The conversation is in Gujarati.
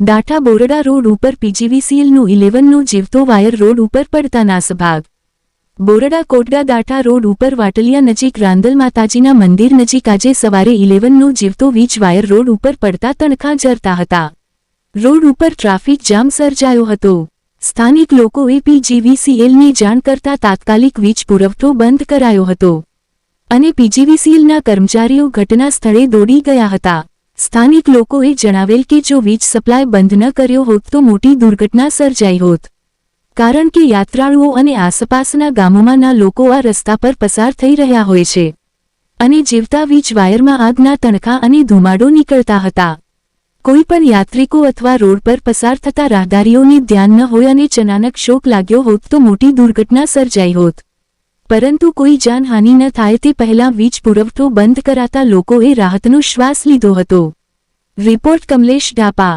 દાઠા બોરડા રોડ ઉપર પીજીવીસીએલનું 11નું જીવતો વાયર રોડ ઉપર પડતા નાસભાગ। બોરડા કોટડા દાઠા રોડ ઉપર વાટલિયા નજીક રાંદલ માતાજીના મંદિર નજીક આજે સવારે 11નું જીવતો વીજ વાયર રોડ ઉપર પડતા તણખા જરતા હતા। રોડ ઉપર ટ્રાફિક જામ સર્જાયો હતો। સ્થાનિક લોકોએ પીજીવીસીએલની જાણ કરતા તાત્કાલિક વીજ પુરવઠો બંધ કરાયો હતો અને પીજીવીસીએલના કર્મચારીઓ ઘટના સ્થળે દોડી ગયા હતા। સ્થાનિક લોકોએ જણાવેલ કે જો વીજ સપ્લાય બંધ ન કર્યો હોત તો મોટી દુર્ઘટના સર્જાઈ હોત, કારણ કે યાત્રાળુઓ અને આસપાસના ગામોમાંના લોકો આ રસ્તા પર પસાર થઈ રહ્યા હોય છે અને જીવતા વીજ વાયરમાં આગના તણખા અને ધુમાડો નીકળતા હતા। કોઈ પણ યાત્રિકો અથવા રોડ પર પસાર થતા રાહદારીઓને ધ્યાન ન હોય અને અચાનક શોક લાગ્યો હોત તો મોટી દુર્ઘટના સર્જાઈ હોત, પરંતુ કોઈ જાનહાનિ ન થાય તે પહેલાં વીજ પુરવઠો બંધ કરાતા લોકોએ રાહતનો શ્વાસ લીધો હતો। રિપોર્ટ કમલેશ ડાપા।